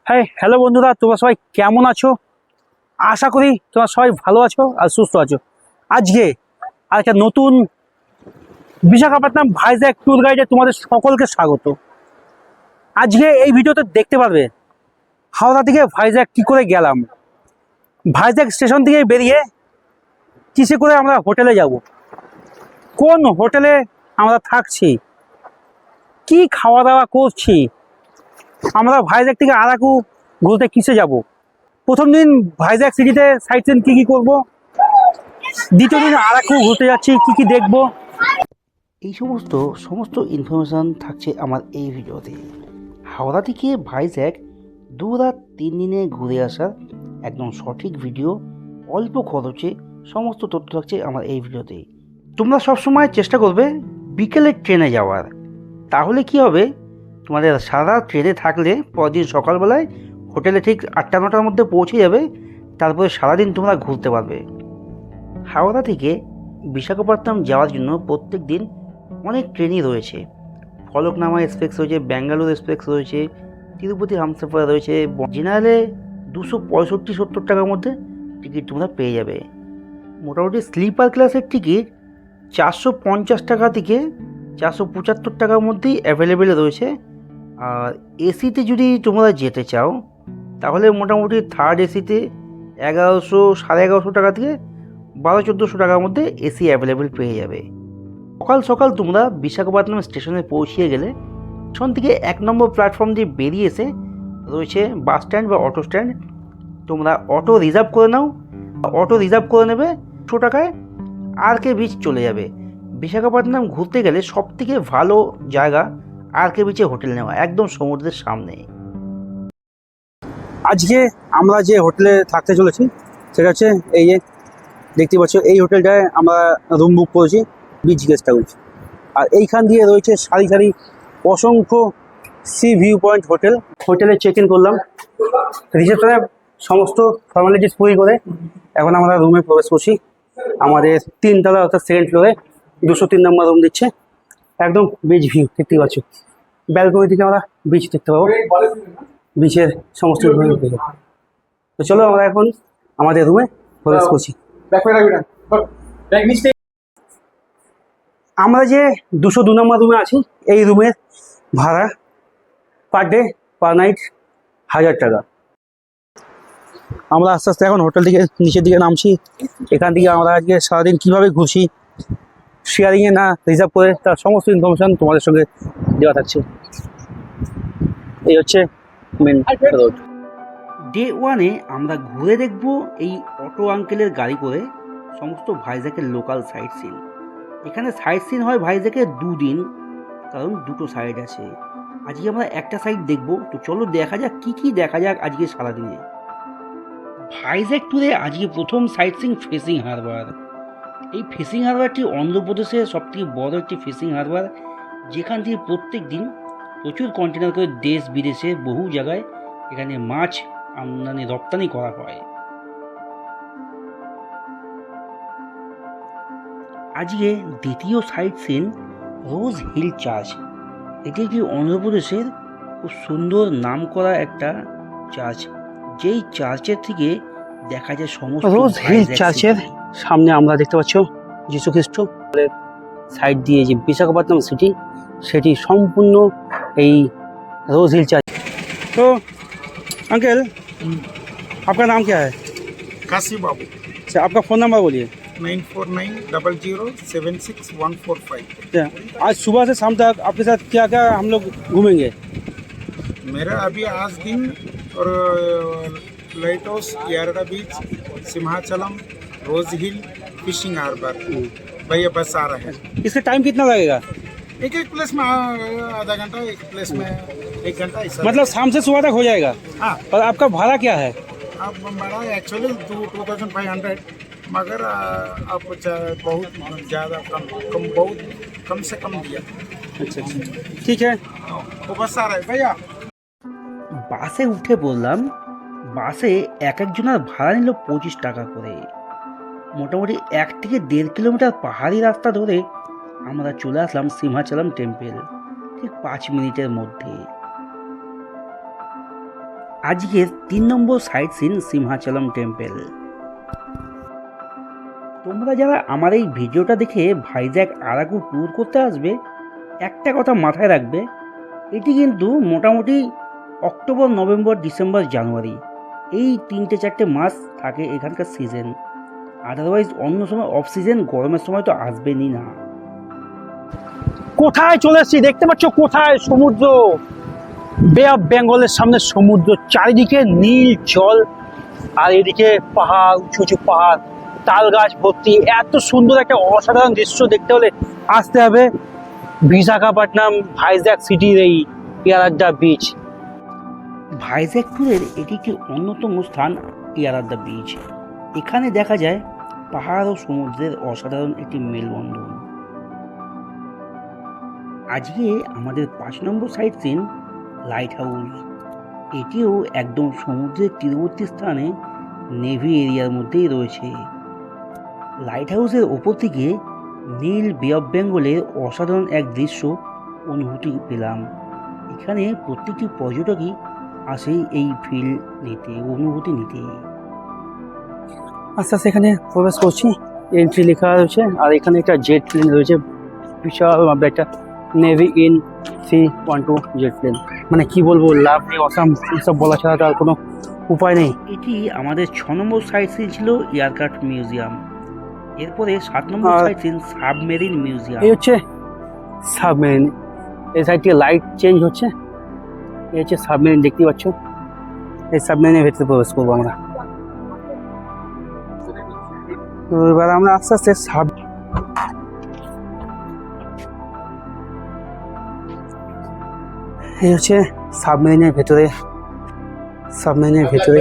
Hello বন্ধুরা, তোমরা সবাই কেমন আছো? আশা করি তোমরা সবাই ভালো আছো আর সুস্থ আছো। আজকে আর একটা নতুন বিশাখাপত্তনম ভাইজ্যাগ ট্যুর গাইডে তোমাদের সকলকে স্বাগত। আজকে এই ভিডিওতে দেখতে পারবে হাওড়া থেকে ভাইজ্যাগ কী করে গেলাম, ভাইজ্যাগ স্টেশন থেকে বেরিয়ে কিসে করে আমরা হোটেলে যাব, কোন হোটেলে আমরা থাকছি, কি খাওয়া দাওয়া করছি, আমরা ভাইজ্যাগ থেকে আরাকু ঘুরতে কিসে যাব, প্রথম দিন ভাইজ্যাগ সিটিতে সাইট সিন কী কী করবো, দ্বিতীয় দিন আরাকু ঘুরতে যাচ্ছি কী কী দেখবো, এই সমস্ত ইনফরমেশান থাকছে আমার এই ভিডিওতে। হাওড়া থেকে ভাইজ্যাগ 2 রাত 3 দিনে ঘুরে আসার একদম সঠিক ভিডিও, অল্প খরচে সমস্ত তথ্য থাকছে আমার এই ভিডিওতে। তোমরা সবসময় চেষ্টা করবে বিকেলের ট্রেনে যাওয়ার, তাহলে কি হবে, তোমাদের সারা ট্রেনে থাকলে পরদিন সকালবেলায় হোটেলে ঠিক 8টা-9টার মধ্যে পৌঁছে যাবে, তারপরে সারাদিন তোমরা ঘুরতে পারবে। হাওড়া থেকে বিশাখাপত্তনম যাওয়ার জন্য প্রত্যেক দিন অনেক ট্রেনই রয়েছে। ফলকনামা এক্সপ্রেস রয়েছে, ব্যাঙ্গালোর এক্সপ্রেস রয়েছে, তিরুপতি হামসফর রয়েছে। জেনারেলে 265-70 টাকার মধ্যে টিকিট তোমরা পেয়ে যাবে। মোটামুটি স্লিপার ক্লাসের টিকিট 450 টাকা থেকে 475 টাকার মধ্যেই অ্যাভেলেবেল রয়েছে। আর এসিতে যদি তোমরা যেতে চাও তাহলে মোটামুটি থার্ড এসিতে 1100-1150 টাকা থেকে 1200-1400 টাকার মধ্যে এসি অ্যাভেলেবেল পেয়ে যাবে। সকাল সকাল তোমরা বিশাখাপত্তনম স্টেশনে পৌঁছিয়ে গেলে সেখান থেকে 1 নম্বর প্ল্যাটফর্ম দিয়ে বেরিয়ে এসে রয়েছে বাস স্ট্যান্ড বা অটো স্ট্যান্ড। তোমরা অটো রিজার্ভ করে নাও, অটো রিজার্ভ করে নেবে 100 টাকায়, আরকে বিচ চলে যাবে। বিশাখাপত্তনম ঘুরতে গেলে সবথেকে ভালো জায়গা আরকে বিচে হোটেল নেওয়া, একদম সমুদ্রের সামনে। আজকে আমরা যে হোটেলে থাকতে চলেছি সেটা হচ্ছে এই যে দেখতে পাচ্ছ, এই হোটেলটায় আমরা রুম বুক করেছি, বিচ গেস্ট হাউস। আর এইখান দিয়ে রয়েছে সারি সারি অসংখ্য সি ভিউ পয়েন্ট হোটেল। হোটেলে চেক ইন করলাম, রিসেপশনে সমস্ত ফর্মালিটিস পুরি করে এখন আমরা রুমে প্রবেশ করছি। আমাদের 3 তলা অর্থাৎ সেকেন্ড ফ্লোরে 203 নম্বর রুম দিচ্ছে, একদম বিচ ভিউ দেখতে পাচ্ছ। ব্যালকনি থেকে আমরা বিচ দেখতে পাবো, বিচের সমস্ত দেখে। তো চলো আমরা এখন আমাদের রুমে প্রবেশ করছি। আমরা যে 202 নম্বর রুমে আছি, এই রুমের ভাড়া পার ডে পার নাইট 1000 টাকা। আমরা আস্তে আস্তে এখন হোটেল থেকে নিচের দিকে নামছি। এখান থেকে আমরা আজকে সারাদিন কীভাবে ঘুরছি, শেয়ারিংয়ে না রিজার্ভ করে, তার সমস্ত ইনফরমেশান তোমাদের সঙ্গে দেওয়া থাকছে। এই হচ্ছে মেন রোড। ডে 1-এ আমরা ঘুরে দেখব এই অটো আঙ্কেলের গাড়ি করে সমস্ত ভাইজ্যাগের লোকাল সাইট সিন। এখানে সাইট সিন হয় ভাইজ্যাগের 2 দিন, কারণ 2টো সাইড আছে। আজকে আমরা একটা সাইড দেখব, তো চলো দেখা যাক কি কি দেখা যাক আজকে সারাদিনে। ভাইজ্যাগ ট্যুরে আজকে প্রথম সাইট সিন ফিশিং হারবার। এই ফিশিং হারবারটি অন্ধ্রপ্রদেশের সবথেকে বড় একটি ফিশিং হারবার, যেখান থেকে প্রত্যেক দিন প্রচুর কন্টেনার করে দেশ বিদেশে বহু জায়গায় এখানে মাছ আমদানি রপ্তানি করা হয়। আজকে দ্বিতীয় সাইট সিন রোজ হিল চার্চ। এটি একটি অন্ধ্রপ্রদেশের খুব সুন্দর নাম করা একটা চার্চ, যেই চার্চের থেকে দেখা যায় সমস্ত রোজ হিল চার্চের সামনে আমরা দেখতে পাচ্ছ যীশু খ্রিস্ট। সাইড দিয়ে যে বিশাখাপত্তনম সিটি, সেটি সম্পূর্ণ এই रोज हिल चार्च। तो अंकल, आपका नाम क्या है? काशी बाबू। अच्छा, आपका फ़ोन नंबर बोलिए। 9490076145। आज सुबह से शाम तक आपके साथ क्या क्या हम लोग घूमेंगे? मेरा अभी आज दिन और लाइट हाउस, यारडा बीच, सिंहाचलम, रोज हिल, फिशिंग हार्बर, भैया बस आ रहे हैं। इसका टाइम कितना लगेगा? एक प्लेस में आधा घंटा, एक प्लेस में 1 घंटा, ऐसा। मतलब शाम से सुबह तक हो जाएगा। हाँ, और आपका भाड़ा क्या है? आप बड़ा एक्चुअली 2500, मगर आप बहुत ज़्यादा बहुत कम से कम दिया। अच्छा अच्छा, ठीक है। वो बस आ रहा है भैया। বাসে উঠে পড়লাম। বাসে এক একজনের ভাড়া নিল 25 টাকা করে। মোটামুটি 1 থেকে 1.5 কিলোমিটার পাহাড়ি রাস্তা ধরে আমরা চলে আসলাম সিংহাচলম টেম্পল, ঠিক 5 মিনিটের মধ্যে। আজকের 3 নম্বর সাইট সিন সিংহাচলম টেম্পল। তোমরা যারা আমার এই ভিডিওটা দেখে ভাইজ্যাগ আরাকু ট্যুর করতে আসবে, একটা কথা মাথায় রাখবে, এটি কিন্তু মোটামুটি অক্টোবর, নভেম্বর, ডিসেম্বর, জানুয়ারি এই 3-4 মাস থাকে এখানকার সিজন। আদারওয়াইজ অন্য সময় অফ সিজন, গরমের সময় তো আসবেনই না। কোথায় চলে এসেছি দেখতে পাচ্ছ, কোথায় সমুদ্র, বে অফ বেঙ্গলের সামনে সমুদ্র, চারিদিকে নীল জল আর এদিকে পাহাড়, উঁচু উঁচু পাহাড়, তাল গাছ ভর্তি। এত সুন্দর একটা অসাধারণ দৃশ্য দেখতে হলে আসতে হবে বিশাখাপট্টনম ভাইজ্যাগ সিটির এই ইয়ারাড্ডা বিচ। ভাইজ্যাগ ট্যুরের এটি একটি অন্যতম স্থান ইয়ারাড্ডা বিচ। এখানে দেখা যায় পাহাড় ও সমুদ্রের অসাধারণ একটি মেলবন্ধন। আজকে আমাদের 5 নম্বর সাইট সিন লাইট হাউস। এটিও একদম সমুদ্রের তীরবর্তী স্থানে নেভি এরিয়ার মধ্যেই রয়েছে। লাইট হাউসের ওপর থেকে নীল বে অফ বেঙ্গলের অসাধারণ এক দৃশ্য অনুভূতি পেলাম। এখানে প্রত্যেকটি পর্যটকই আসে এই ফিল নিতে, অনুভূতি নিতে। আস্তে আস্তে এখানে প্রবেশ করছি, এন্ট্রি লেখা রয়েছে আর এখানে একটা জেট প্লেন রয়েছে, বিশাল একটা navy in C-12 jet plane. মানে কি বলবো, লাভলি অসাম, এসব বলা ছাড়া তার কোনো উপায় নেই। এটি আমাদের 6 নম্বর সাইট সিন ছিল এয়ারক্রাফট মিউজিয়াম। এরপরে 7 নম্বর আর সাইট সিন সাবমেরিন মিউজিয়াম। এই হচ্ছে সাবমেরিন, এই সাইড থেকে লাইট চেঞ্জ হচ্ছে, এই হচ্ছে সাবমেরিন, দেখতে পাচ্ছ। এই সাবমেরিনের ভেতরে প্রবেশ করবো আমরা। তো এবার আমরা আস্তে আস্তে এই হচ্ছে সাবমেরিনের ভেতরে, সাবমেরিনের ভেতরে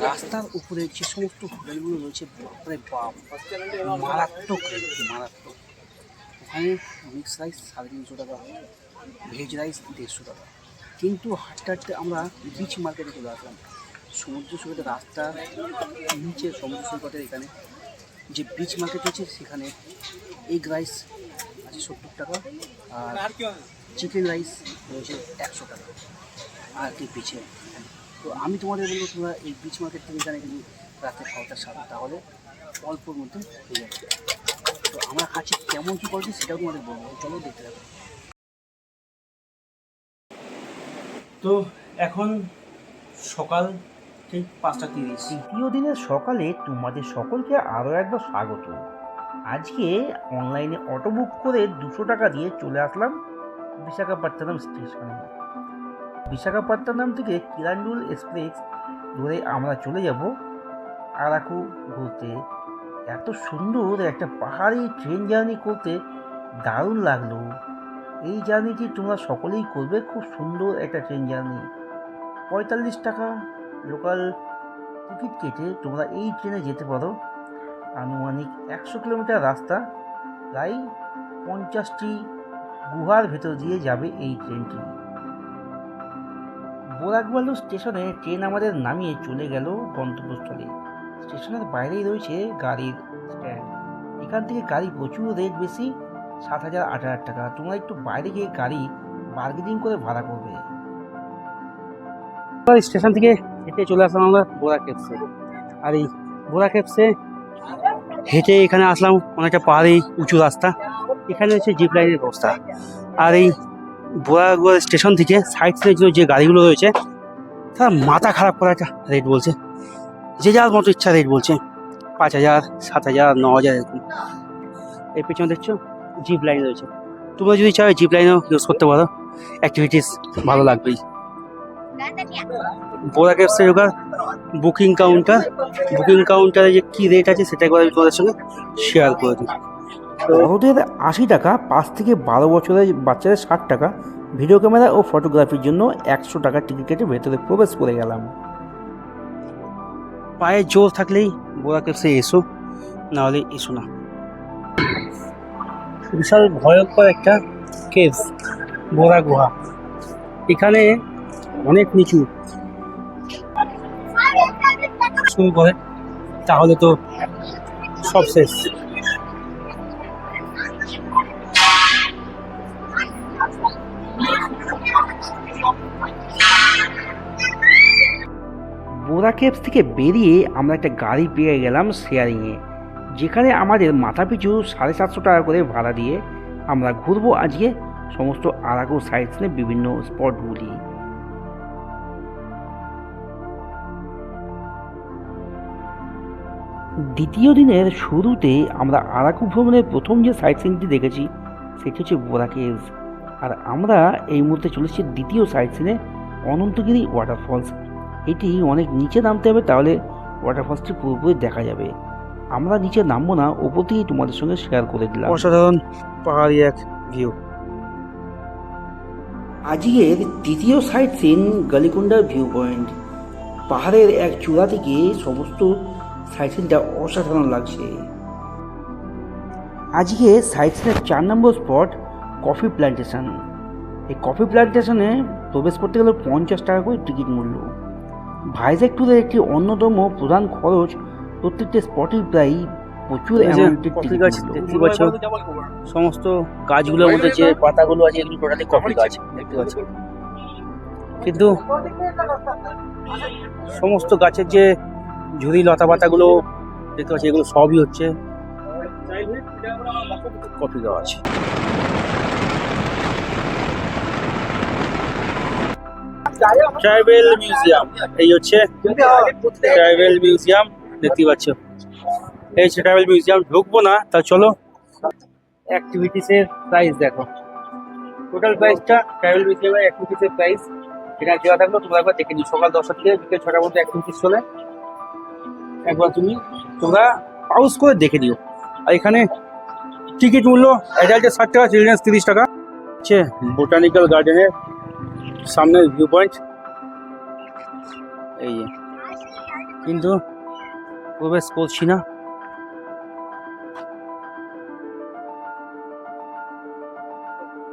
রাস্তার উপরে যে সমস্ত হোটেলগুলো রয়েছে, বাপরে বাপ, মারাত্মক মারাত্মক। এখানে মিক্স রাইস 350 টাকা, ভেজ রাইস 150 টাকা। কিন্তু হাঁটতে হাঁটতে আমরা বিচ মার্কেটে চলে আসলাম। সমুদ্র সৈকতের রাস্তা নিচে, সমুদ্র সৈকতের এখানে যে বিচ মার্কেট রয়েছে, সেখানে এগ রাইস আছে 70 টাকা আর চিকেন রাইস রয়েছে 100 টাকা আর কি পিছে। তো আমি তোমাদের বলবো, তোমরা এই বিচ মার্কেট থেকে এখানে যদি রাতে খাওয়াটা সারো, তাহলে অল্পর মধ্যে হয়ে যাবে। তো আমরা খাচ্ছি, কেমন কী করছি সেটাও তোমাদের বলবো, চলো দেখতে থাকো। তো এখন সকাল ঠিক 5:30। তৃতীয় দিনের সকালে তোমাদের সকলকে আরও একবার স্বাগত। আজকে অনলাইনে অটো বুক করে 200 টাকা দিয়ে চলে আসলাম বিশাখাপট্টনম স্টেশনে। বিশাখাপট্টনম থেকে কিরান্ডুল এক্সপ্রেস ধরে আমরা চলে যাব আরাকু ঘুরতে। এত সুন্দর একটা পাহাড়ি ট্রেন জার্নি করতে দারুণ লাগলো। এই জার্নিটি তোমরা সকলেই করবে, খুব সুন্দর একটা ট্রেন জার্নি। 45 টাকা লোকাল টিকিট কেটে তোমরা এই ট্রেনে যেতে পারো। আনুমানিক 100 কিলোমিটার রাস্তা, প্রায় 50টি গুহার ভেতর দিয়ে যাবে এই ট্রেনটি। বোরাকবালু স্টেশনে ট্রেন আমাদের নামিয়ে চলে গেল গন্তব্যস্থলে। স্টেশনের বাইরেই রয়েছে গাড়ির স্ট্যান্ড। এখান থেকে গাড়ি প্রচুর রেট বেশি, 7,000-8,000 টাকা। তোমরা একটু বাইরে গিয়ে গাড়ি বার্গেনিং করে ভাড়া করবে। স্টেশন থেকে হেঁটে চলে আসলাম আমরা বোরা কেভসে। আর এই বোরা কেভসে হেঁটে এখানে আসলাম, অনেকটা পাহাড়ি উঁচু রাস্তা। এখানে হচ্ছে জিপ লাইনের ব্যবস্থা। আর এই বোরাগড় স্টেশন থেকে সাইড সিনের যে গাড়িগুলো রয়েছে, তারা মাথা খারাপ করা একটা রেট বলছে, যে যার মতো ইচ্ছা রেট বলছে, 5,000, 7,000, 9,000 এরকম। এর পেছনে দেখছো জিপ লাইন রয়েছে। তোমরা যদি চাও জিপ লাইনও ইউজ করতে পারো, অ্যাক্টিভিটিস ভালো লাগবেই। বোরা কেভসের ওখানে বুকিং কাউন্টারে যে কী রেট আছে সেটা একবার আমি তোমাদের সঙ্গে শেয়ার করে দিই। বড়দের 80 টাকা, 5 থেকে 12 বছরের বাচ্চাদের 60 টাকা। ভিডিও ক্যামেরা ও ফটোগ্রাফির জন্য 100 টাকা টিকিট কেটে ভেতরে প্রবেশ করে গেলাম। পায়ে জোর থাকলেই বোরা কেভসে এসো, নাহলে এসো না। বিশাল ভয়ঙ্কর একটা কেভস, বোরা গুহা। এখানে অনেক নিচু শুরু করে, তাহলে তো সব শেষ। গোরা কেভস থেকে বেরিয়ে আমরা একটা গাড়ি পেয়ে গেলাম শেয়ারিংয়ে, যেখানে আমাদের মাথাপিছু 750 টাকা করে ভাড়া দিয়ে আমরা ঘুরবো আজকে সমস্ত আরাকু সাইট সিনের বিভিন্ন স্পটগুলি। দ্বিতীয় দিনের শুরুতে আমরা আরাকু ভ্রমণের প্রথম যে সাইট সিনটি দেখেছি সেটি হচ্ছে গোরা কেভস, আর আমরা এই মুহূর্তে চলেছি দ্বিতীয় সাইট সিনে অনন্তগিরি ওয়াটারফলস। এটি অনেক নিচে নামতে হবে, তাহলে ওয়াটারফলসটি পুরোপুরি দেখা যাবে। আমরা নিচে নামবো না, ওপর থেকেই তোমাদের সঙ্গে শেয়ার করে দিলাম। অসাধারণ পাহাড়ি এক ভিউ। আজকের তৃতীয় সাইট সিন গালিকুন্ডা ভিউ পয়েন্ট। পাহাড়ের এক চূড়া থেকে সমস্ত সাইট সিনটা অসাধারণ লাগছে। আজকে সাইট সিনের 4 নম্বর স্পট কফি প্ল্যান্টেশন। এই কফি প্ল্যান্টেশনে প্রবেশ করতে গেলে 50 টাকা করে টিকিট মূল্য। ভাইজ্যাক ট্যুরের একটি অন্যতম প্রধান খরচ প্রত্যেকটা স্পটেই প্রায় প্রচুর অ্যামাউন্টের কফি টিকিট গাছ মূল্য। দেখতে পাচ্ছ, সমস্ত গাছগুলোর মধ্যে যে পাতাগুলো আছে এগুলো টোটালি কফি গাছ দেখতে পাচ্ছ, কিন্তু সমস্ত গাছের যে ঝুরি লতা পাতাগুলো দেখতে পাচ্ছি এগুলো সবই হচ্ছে কফি গাছ। ট্রাইবেল মিউজিয়াম, এই হচ্ছে ট্রাইবেল মিউজিয়াম দেখতে পাচ্ছ। এই হচ্ছে ট্রাইবেল মিউজিয়াম। ঢুকবো না, তা চলো অ্যাক্টিভিটিসের প্রাইস দেখো। টোটাল প্রাইসটা ট্রাইবেল মিউজিয়ামের অ্যাক্টিভিটিসের প্রাইস এখানে দেওয়া থাকলো, তোমরা একবার দেখে নিও। সকাল 10টা থেকে বিকেল 6টার মধ্যে অ্যাক্টিভিটিস চলে, একবার তোমরা পাউজ করে দেখে নিও। আর এখানে টিকিট মূল্য অ্যাডাল্টের 60 টাকা, চিলড্রেন্স 30 টাকা। হচ্ছে বোটানিক্যাল গার্ডেনের সামনের ভিউ পয়েন্ট এই, কিন্তু প্রবেশ করছি না।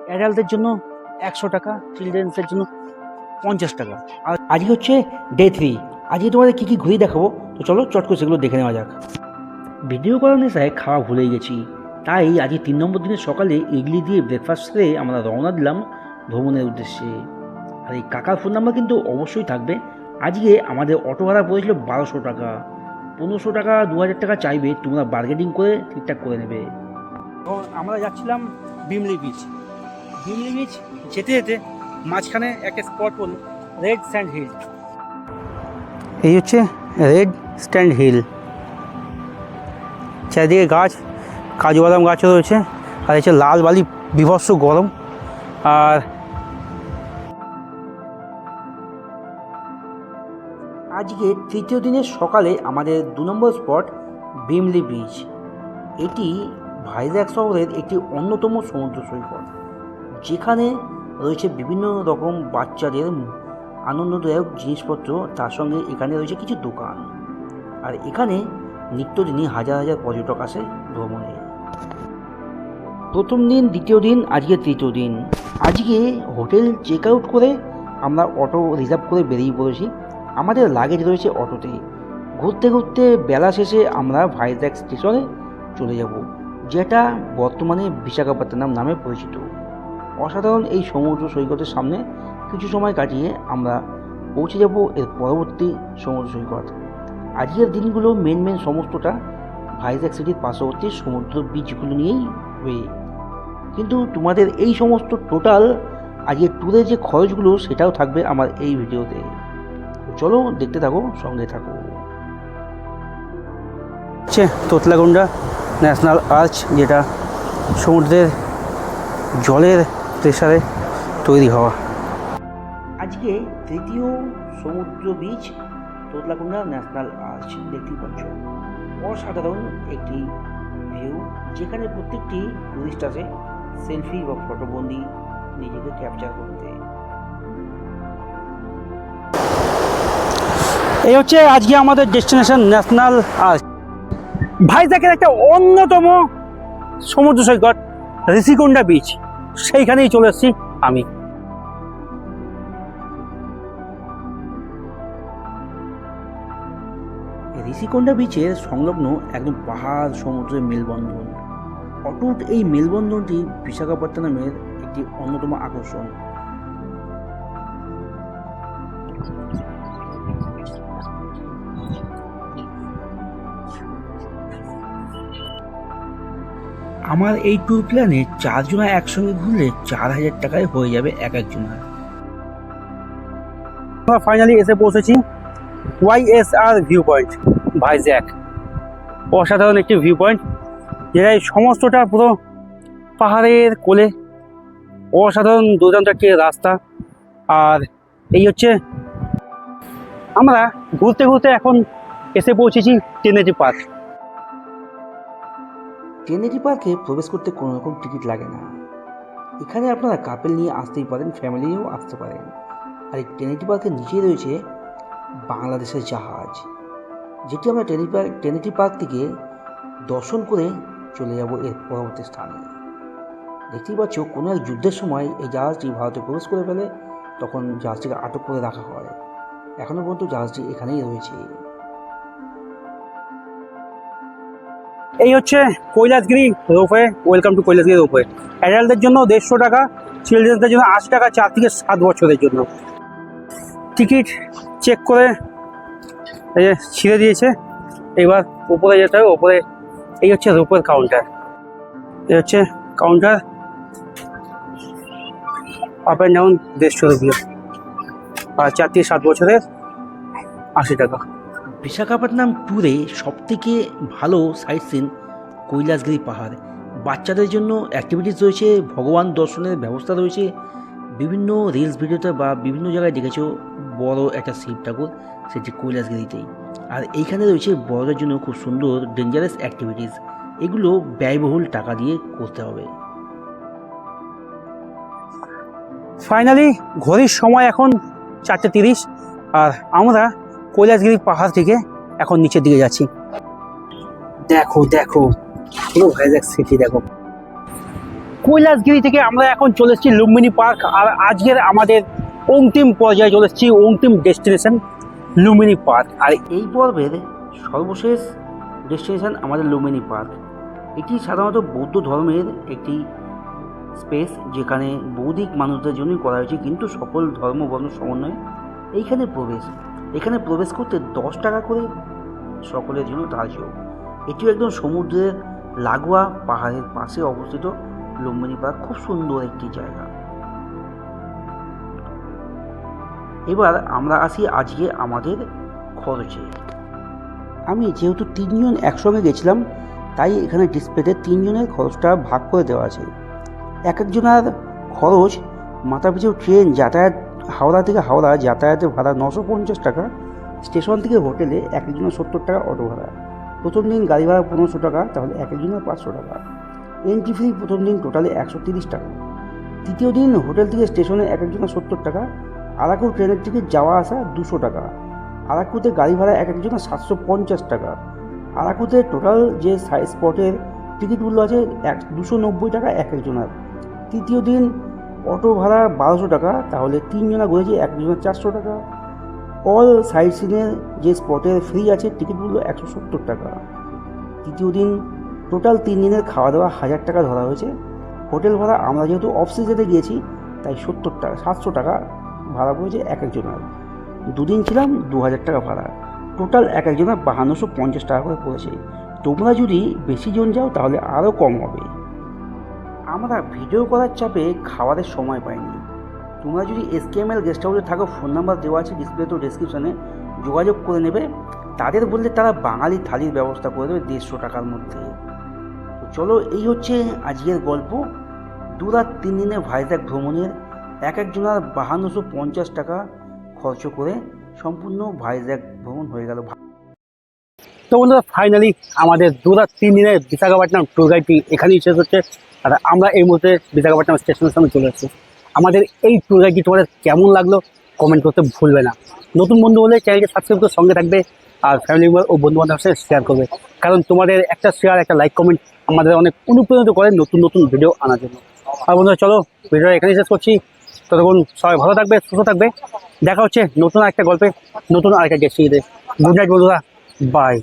অ্যাডাল্টদের জন্য 100 টাকা, চিলড্রেন্সের জন্য 50 টাকা। আর আজকে হচ্ছে ডে 3। আজকে তোমাদের কী কী ঘুরিয়ে দেখাবো, তো চলো চট করে সেগুলো দেখে নেওয়া যাক। ভিডিও করার নেশায় খাওয়া ভুলেই গেছি, তাই আজকে 3 নম্বর দিনের সকালে ইডলি দিয়ে ব্রেকফাস্ট সেরে আমরা রওনা দিলাম ভ্রমণের উদ্দেশ্যে। আর এই কাকার ফোন নাম্বার কিন্তু অবশ্যই থাকবে। আজকে আমাদের অটো ভাড়া পড়েছিল 1200 টাকা। 1500 টাকা 2000 টাকা চাইবে, তোমরা বার্গেনিং করে ঠিকঠাক করে নেবে। এখন আমরা যাচ্ছিলাম বিমলি বিচ। বিমলি বিচ যেতে যেতে মাঝখানে একটা স্পট হল রেড স্যান্ড হিল। এই হচ্ছে রেড স্ট্যান্ড হিল, চারিদিকে গাছ, কাজু বাদাম গাছও রয়েছে, আর হচ্ছে লাল বালি, বিভৎস গরম। আর আজকে তৃতীয় দিনের সকালে আমাদের 2 নম্বর স্পট বিমলি বিচ। এটি ভাইজ্যাক শহরের একটি অন্যতম সমুদ্র সৈকত, যেখানে রয়েছে বিভিন্ন রকম বাচ্চাদের আনন্দদায়ক জিনিসপত্র। তার সঙ্গে এখানে রয়েছে কিছু দোকান, আর এখানে নিত্যদিনই হাজার হাজার পর্যটক আসে ভ্রমণে। প্রথম দিন, দ্বিতীয় দিন, আজকে তৃতীয় দিন। আজকে হোটেল চেক আউট করে আমরা অটো রিজার্ভ করে বেরিয়ে পড়েছি। আমাদের লাগেজ রয়েছে অটোতে। ঘুরতে ঘুরতে বেলা শেষে আমরা ভাইজ্যাক স্টেশনে চলে যাব, যেটা বর্তমানে বিশাখাপত্তনম নামে পরিচিত। অসাধারণ এই সমুদ্র সৈকতের সামনে কিছু সময় কাটিয়ে আমরা পৌঁছে যাব এর পরবর্তী সমুদ্র সৈকত। আজকের দিনগুলো মেন সমস্তটা ভাইজ্যাক সিটির পার্শ্ববর্তী সমুদ্র বিচগুলো নিয়েই হয়ে, কিন্তু তোমাদের এই সমস্ত টোটাল আজকের ট্যুরের যে খরচগুলো সেটাও থাকবে আমার এই ভিডিওতে। চলো দেখতে থাকো, সঙ্গে থাকো। হচ্ছে তোতলাগুন্ডা ন্যাশনাল আর্চ, যেটা সমুদ্রের জলের প্রেসারে তৈরি হওয়া। আজকে তৃতীয় সমুদ্র বিচ তোতলাকুন্ডা ন্যাশনাল আর্চ দেখতে পাচ্ছ। অসাধারণ একটি ভিউ, যেখানে প্রত্যেকটি টুরিস্ট আসে সেলফি বা ফটোবন্দি নিজেকে ক্যাপচার করতে। এই হচ্ছে আজকে আমাদের ডেস্টিনেশন ন্যাশনাল আর্চ। ভাইজ্যাকের একটা অন্যতম সমুদ্র সৈকত ঋষিকুন্ডা বিচ, সেইখানেই চলে এসেছি আমি। ঋষিকুন্ডা বিচের সংলগ্ন একদম পাহাড় সমুদ্রের মেলবন্ধন। অটুট এই মেলবন্ধনটি বিশাখাপত্তনমের একটি অন্যতম আকর্ষণ। আমার এই ট্যুর প্ল্যানে 4 জনা একসঙ্গে ঘুরলে 4000 টাকায় হয়ে যাবে এক একজনের। আমরা ফাইনালি এসে পৌঁছেছি YSR ভিউ পয়েন্ট ভাইজ্যাক। অসাধারণ একটি ভিউ পয়েন্ট, যেটা এই সমস্তটা পুরো পাহাড়ের কোলে, অসাধারণ দুর্দান্ত একটি রাস্তা। আর এই হচ্ছে আমরা ঘুরতে ঘুরতে এখন এসে পৌঁছেছি টেনেটি পার্ক। টেনেটি পার্কে প্রবেশ করতে কোনো রকম টিকিট লাগে না। এখানে আপনারা কাপেল নিয়ে আসতেই পারেন, ফ্যামিলি নিয়েও আসতে পারেন। আর এই টেনেটি পার্কের নিচেই রয়েছে বাংলাদেশের জাহাজ, যেটি আমরা টেনেটি পার্ক থেকে দর্শন করে চলে যাব এর পরবর্তী স্থানে। দেখতেই পাচ্ছ, কোনো এক যুদ্ধের সময় এই জাহাজটি ভারতে প্রবেশ করে ফেলে, তখন জাহাজটিকে আটক করে রাখা হয়। এখনও পর্যন্ত জাহাজটি এখানেই রয়েছে। এই হচ্ছে Kailasagiri ropeway. Welcome to Kailasagiri ropeway. অ্যাডাল্টদের জন্য 150 টাকা, চিলড্রেনদের জন্য 80 টাকা, 4 থেকে 7 বছরের জন্য। টিকিট চেক করে এই যে ছিঁড়ে দিয়েছে, এবার উপরে যেতে হবে। উপরে এই হচ্ছে রোপওয়ের কাউন্টার, এই হচ্ছে কাউন্টার। আপ অ্যান্ড ডাউন 150 রুপিয়া, আর 4 থেকে 7 বছরের 80 টাকা। বিশাখাপত্তনম ট্যুরে সবথেকে ভালো সাইট সিন কৈলাসগিরি পাহাড়। বাচ্চাদের জন্য অ্যাক্টিভিটিস রয়েছে, ভগবান দর্শনের ব্যবস্থা রয়েছে। বিভিন্ন রিলস ভিডিওতে বা বিভিন্ন জায়গায় দেখেছো বড় একটা শিব ঠাকুর, সেটি কৈলাসগিরিতেই। আর এইখানে রয়েছে বড়দের জন্য খুব সুন্দর ডেঞ্জারাস অ্যাক্টিভিটিস। এগুলো ব্যয়বহুল টাকা দিয়ে করতে হবে। ফাইনালি ঘড়ির সময় এখন 4:30, আর আমরা কৈলাসগিরি পাহাড় থেকে এখন নিচের দিকে যাচ্ছি। দেখো দেখো পুরো ভাইজ্যাক সিটি দেখো। কৈলাসগিরি থেকে আমরা এখন চলে এসেছি লুম্বিনী পার্ক। আর আজকের আমাদের অন্তিম পর্যায়ে চলে এসেছি, অন্তিম ডেস্টিনেশন লুম্বিনী পার্ক। আর এই পর্বের সর্বশেষ ডেস্টিনেশন আমাদের লুম্বিনী পার্ক। এটি সাধারণত বৌদ্ধ ধর্মের একটি স্পেস, যেখানে বৌদ্ধিক মানুষদের জন্যই করা হয়েছে, কিন্তু সকল ধর্ম বর্ণ সমন্বয়ে এখানে প্রবেশ করতে 10 টাকা করে সকলের জন্য ধার্য। এটিও একদম সমুদ্রের লাগোয়া পাহাড়ের পাশে অবস্থিত লুম্বিনী পার্ক। খুব সুন্দর একটি জায়গা। এবার আমরা আসি আজকে আমাদের খরচে। আমি যেহেতু 3 জন একসঙ্গে গেছিলাম, তাই এখানে ডিসপ্লেতে 3 জনের খরচটা ভাগ করে দেওয়া আছে। এক একজনের খরচ মাথাপিছু ট্রেন যাতায়াত, হাওড়া থেকে হাওড়া যাতায়াতের ভাড়া 950 টাকা, স্টেশন থেকে হোটেলে এক একজনের 70 টাকা অটো ভাড়া, প্রথম দিন গাড়ি ভাড়া 1500 টাকা, তাহলে এক একজনের 500 টাকা, এন্ট্রি ফ্রি প্রথম দিন টোটালে 130 টাকা, তৃতীয় দিন হোটেল থেকে স্টেশনে এক একজনের 70 টাকা, আরাকু ট্রেনের টিকিট যাওয়া আসা 200 টাকা, আরাকুতে গাড়ি ভাড়া এক একজনের 750 টাকা, আরাকুতে টোটাল যে স্পটের টিকিটগুলো আছে 290 টাকা এক একজনের, তৃতীয় দিন অটো ভাড়া 1200 টাকা, তাহলে 3 জনা ঘুরেছে এক একজনের 400 টাকা, অল সাইট সিনের যে স্পটের ফ্রি আছে টিকিটগুলো 170 টাকা, তৃতীয় দিন টোটাল 3 দিনের খাওয়া দাওয়া 1000 টাকা ধরা হয়েছে। হোটেল ভাড়া আমরা যেহেতু অফ সিজনে গিয়েছি তাই 70 টাকা 700 টাকা ভাড়া পড়েছে এক একজনের। 2 দিন ছিলাম 2000 টাকা ভাড়া, টোটাল এক একজনের 5250 টাকা করে পড়েছে। তোমরা যদি বেশি জন যাও তাহলে আরও কম হবে। আমরা ভিডিও করার চাপে খাবারের সময় পাইনি। তোমরা যদি SKML গেস্ট হাউসে থাকো, ফোন নাম্বার দেওয়া আছে ডিসপ্লে তো ডেসক্রিপশানে, যোগাযোগ করে নেবে। তাদের বললে তারা বাঙালি থালির ব্যবস্থা করে দেবে 150 টাকার মধ্যে। তো চলো, এই হচ্ছে আজকের গল্প। 2 রাত 3 দিনে ভাইজ্যাক ভ্রমণের এক একজনের 5250 টাকা খরচ করে সম্পূর্ণ ভাইজ্যাক ভ্রমণ হয়ে গেল। তো বন্ধুরা, ফাইনালি আমাদের 2 রাত 3 দিনের বিশাখাপত্তনম ট্যুর গাইডটি এখানেই শেষ হচ্ছে। আর আমরা এই মুহূর্তে বিশাখাপত্তনম স্টেশনের সামনে চলে এসেছি। আমাদের এই ট্যুর গাইডটি তোমাদের কেমন লাগলো কমেন্ট করতে ভুলবে না। নতুন বন্ধু হলে চ্যানেলকে সাবস্ক্রাইব করে সঙ্গে থাকবে, আর ফ্যামিলি মেম্বার ও বন্ধু বান্ধবের সাথে শেয়ার করবে, কারণ তোমাদের একটা শেয়ার, একটা লাইক, কমেন্ট আমাদের অনেক অনুপ্রাণিত করে নতুন নতুন ভিডিও আনার জন্য। আর বন্ধুরা, চলো ভিডিওটা এখানেই শেষ করছি। ততক্ষণ সবাই ভালো থাকবে, সুস্থ থাকবে। দেখা হচ্ছে নতুন আরেকটা গল্পে, নতুন আরেকটা ডেস্টিনেশনে। গুড নাইট বন্ধুরা, বাই।